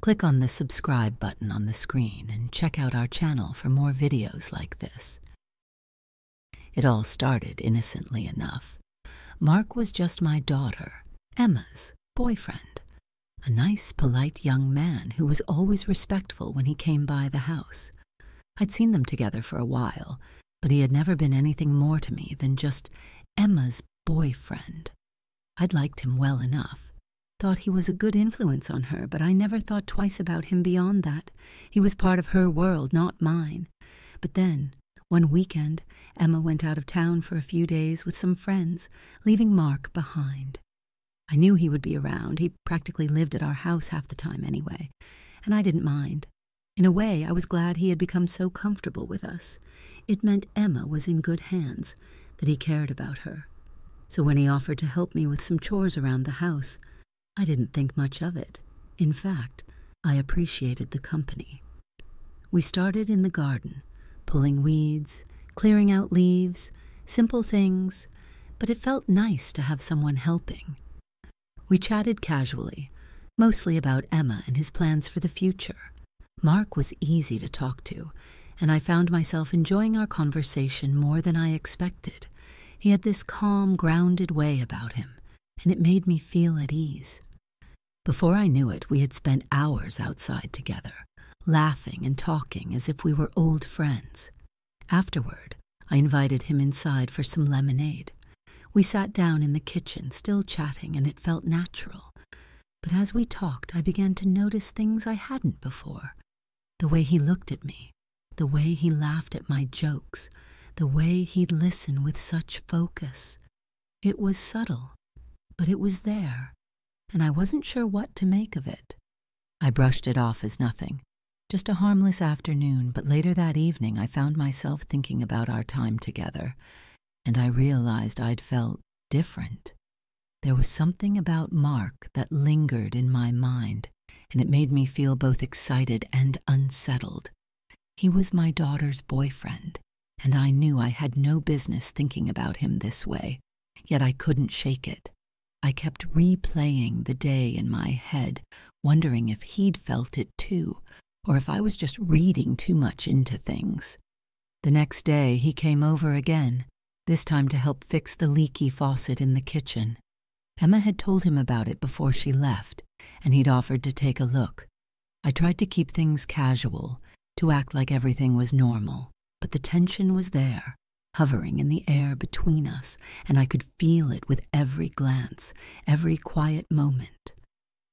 Click on the subscribe button on the screen and check out our channel for more videos like this. It all started innocently enough. Mark was just my daughter, Emma's boyfriend, a nice, polite young man who was always respectful when he came by the house. I'd seen them together for a while, but he had never been anything more to me than just Emma's boyfriend. I'd liked him well enough, thought he was a good influence on her, but I never thought twice about him beyond that. He was part of her world, not mine. But then, one weekend, Emma went out of town for a few days with some friends, leaving Mark behind. I knew he would be around. He practically lived at our house half the time anyway, and I didn't mind. In a way, I was glad he had become so comfortable with us. It meant Emma was in good hands, that he cared about her. So when he offered to help me with some chores around the house, I didn't think much of it. In fact, I appreciated the company. We started in the garden, pulling weeds, clearing out leaves, simple things, but it felt nice to have someone helping. We chatted casually, mostly about Emma and his plans for the future. Mark was easy to talk to, and I found myself enjoying our conversation more than I expected. He had this calm, grounded way about him, and it made me feel at ease. Before I knew it, we had spent hours outside together, laughing and talking as if we were old friends. Afterward, I invited him inside for some lemonade. We sat down in the kitchen, still chatting, and it felt natural. But as we talked, I began to notice things I hadn't before. The way he looked at me, the way he laughed at my jokes, the way he'd listen with such focus. It was subtle, but it was there, and I wasn't sure what to make of it. I brushed it off as nothing, just a harmless afternoon, but later that evening I found myself thinking about our time together, and I realized I'd felt different. There was something about Mark that lingered in my mind, and it made me feel both excited and unsettled. He was my daughter's boyfriend, and I knew I had no business thinking about him this way, yet I couldn't shake it. I kept replaying the day in my head, wondering if he'd felt it too, or if I was just reading too much into things. The next day he came over again, this time to help fix the leaky faucet in the kitchen. Emma had told him about it before she left, and he'd offered to take a look. I tried to keep things casual, to act like everything was normal, but the tension was there, hovering in the air between us, and I could feel it with every glance, every quiet moment.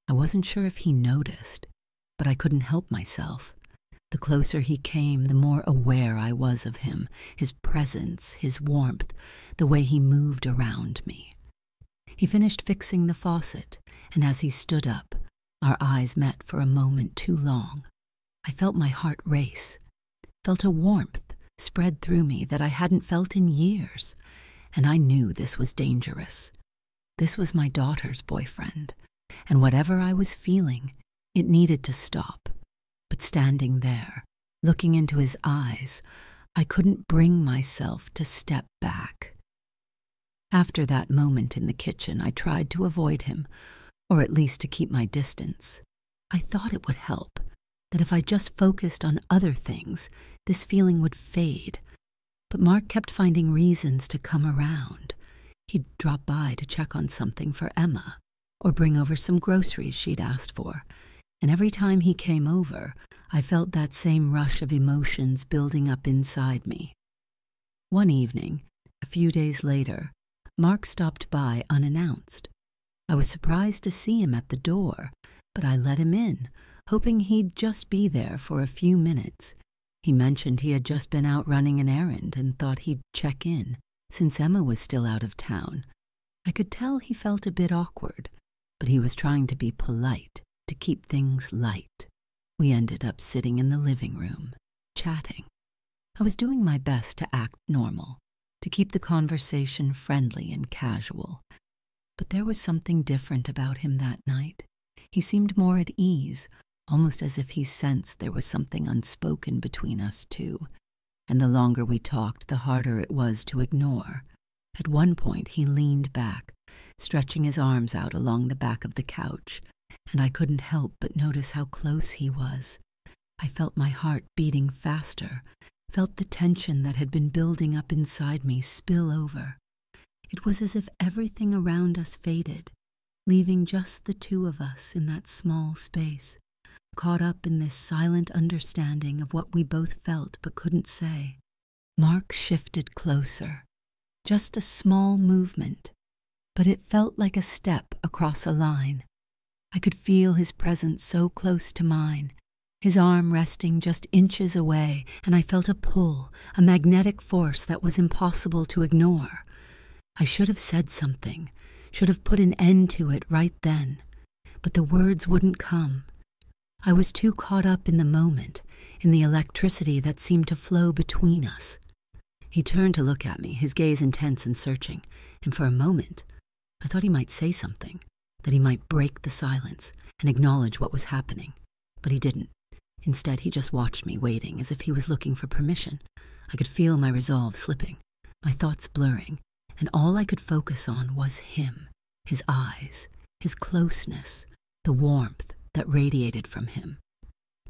I wasn't sure if he noticed, but I couldn't help myself. The closer he came, the more aware I was of him, his presence, his warmth, the way he moved around me. He finished fixing the faucet, and as he stood up, our eyes met for a moment too long. I felt my heart race, felt a warmth spread through me that I hadn't felt in years, and I knew this was dangerous. This was my daughter's boyfriend, and whatever I was feeling, it needed to stop. But standing there, looking into his eyes, I couldn't bring myself to step back. After that moment in the kitchen, I tried to avoid him, or at least to keep my distance. I thought it would help, that if I just focused on other things, this feeling would fade. But Mark kept finding reasons to come around. He'd drop by to check on something for Emma, or bring over some groceries she'd asked for. And every time he came over, I felt that same rush of emotions building up inside me. One evening, a few days later, Mark stopped by unannounced. I was surprised to see him at the door, but I let him in, hoping he'd just be there for a few minutes. He mentioned he had just been out running an errand and thought he'd check in, since Emma was still out of town. I could tell he felt a bit awkward, but he was trying to be polite, to keep things light. We ended up sitting in the living room, chatting. I was doing my best to act normal, to keep the conversation friendly and casual. But there was something different about him that night. He seemed more at ease, almost as if he sensed there was something unspoken between us two. And the longer we talked, the harder it was to ignore. At one point, he leaned back, stretching his arms out along the back of the couch, and I couldn't help but notice how close he was. I felt my heart beating faster, felt the tension that had been building up inside me spill over. It was as if everything around us faded, leaving just the two of us in that small space, caught up in this silent understanding of what we both felt but couldn't say. Mark shifted closer, just a small movement, but it felt like a step across a line. I could feel his presence so close to mine, his arm resting just inches away, and I felt a pull, a magnetic force that was impossible to ignore. I should have said something, should have put an end to it right then, but the words wouldn't come. I was too caught up in the moment, in the electricity that seemed to flow between us. He turned to look at me, his gaze intense and searching, and for a moment, I thought he might say something, that he might break the silence and acknowledge what was happening, but he didn't. Instead, he just watched me, waiting, as if he was looking for permission. I could feel my resolve slipping, my thoughts blurring, and all I could focus on was him, his eyes, his closeness, the warmth that radiated from him.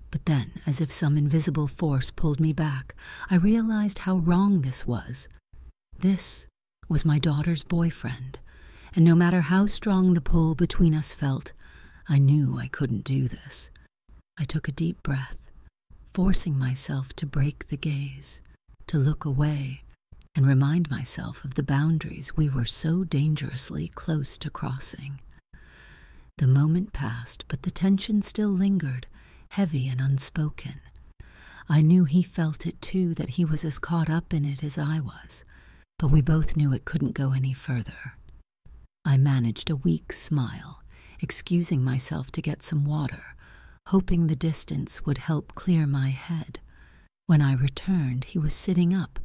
But then, as if some invisible force pulled me back, I realized how wrong this was. This was my daughter's boyfriend, and no matter how strong the pull between us felt, I knew I couldn't do this. I took a deep breath, forcing myself to break the gaze, to look away, and remind myself of the boundaries we were so dangerously close to crossing. The moment passed, but the tension still lingered, heavy and unspoken. I knew he felt it too, that he was as caught up in it as I was, but we both knew it couldn't go any further. I managed a weak smile, excusing myself to get some water, hoping the distance would help clear my head. When I returned, he was sitting up,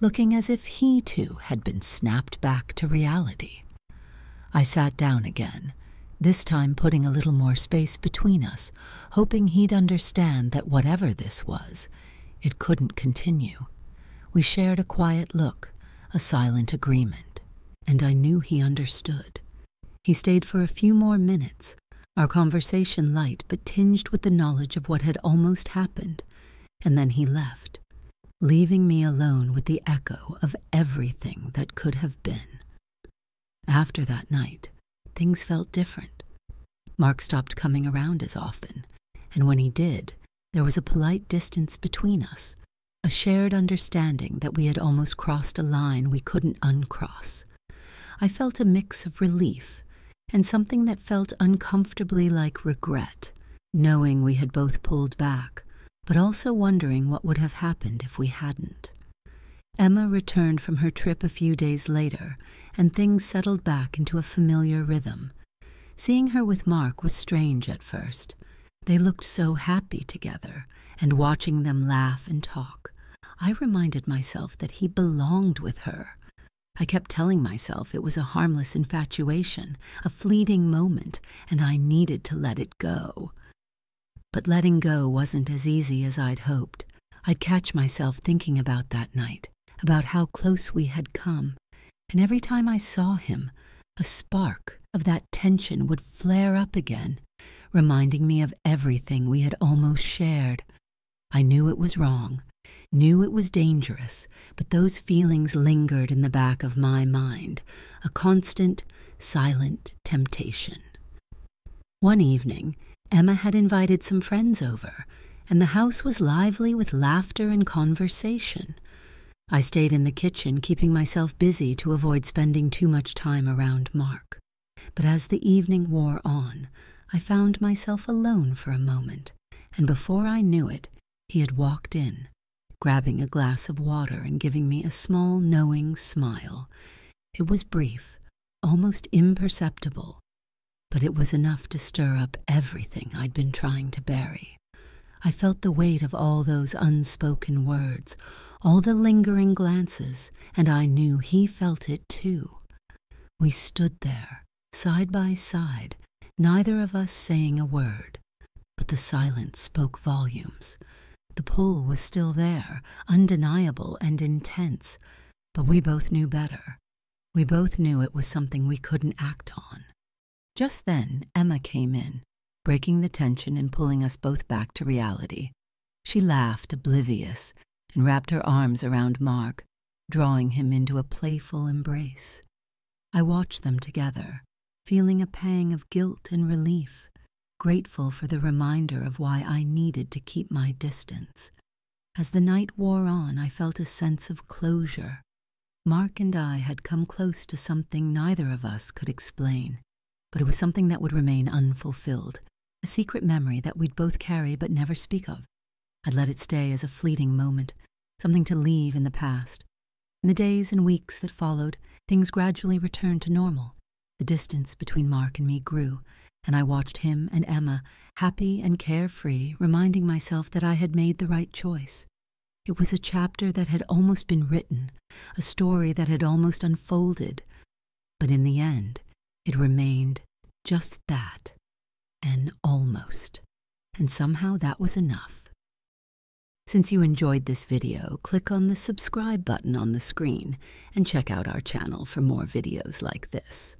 looking as if he too had been snapped back to reality. I sat down again, this time putting a little more space between us, hoping he'd understand that whatever this was, it couldn't continue. We shared a quiet look, a silent agreement, and I knew he understood. He stayed for a few more minutes, our conversation light but tinged with the knowledge of what had almost happened, and then he left, leaving me alone with the echo of everything that could have been. After that night, things felt different. Mark stopped coming around as often, and when he did, there was a polite distance between us, a shared understanding that we had almost crossed a line we couldn't uncross. I felt a mix of relief and something that felt uncomfortably like regret, knowing we had both pulled back, but also wondering what would have happened if we hadn't. Emma returned from her trip a few days later, and things settled back into a familiar rhythm. Seeing her with Mark was strange at first. They looked so happy together, and watching them laugh and talk, I reminded myself that he belonged with her. I kept telling myself it was a harmless infatuation, a fleeting moment, and I needed to let it go. But letting go wasn't as easy as I'd hoped. I'd catch myself thinking about that night, about how close we had come, and every time I saw him, a spark of that tension would flare up again, reminding me of everything we had almost shared. I knew it was wrong, knew it was dangerous, but those feelings lingered in the back of my mind, a constant, silent temptation. One evening, Emma had invited some friends over, and the house was lively with laughter and conversation. I stayed in the kitchen, keeping myself busy to avoid spending too much time around Mark. But as the evening wore on, I found myself alone for a moment, and before I knew it, he had walked in, grabbing a glass of water and giving me a small, knowing smile. It was brief, almost imperceptible, but it was enough to stir up everything I'd been trying to bury. I felt the weight of all those unspoken words, all the lingering glances, and I knew he felt it too. We stood there, side by side, neither of us saying a word, but the silence spoke volumes. The pull was still there, undeniable and intense, but we both knew better. We both knew it was something we couldn't act on. Just then, Emma came in, breaking the tension and pulling us both back to reality. She laughed, oblivious, and wrapped her arms around Mark, drawing him into a playful embrace. I watched them together, feeling a pang of guilt and relief, grateful for the reminder of why I needed to keep my distance. As the night wore on, I felt a sense of closure. Mark and I had come close to something neither of us could explain, but it was something that would remain unfulfilled, a secret memory that we'd both carry but never speak of. I'd let it stay as a fleeting moment, something to leave in the past. In the days and weeks that followed, things gradually returned to normal. The distance between Mark and me grew, and I watched him and Emma, happy and carefree, reminding myself that I had made the right choice. It was a chapter that had almost been written, a story that had almost unfolded, but in the end, it remained just that, an almost, and somehow that was enough. Since you enjoyed this video, click on the subscribe button on the screen and check out our channel for more videos like this.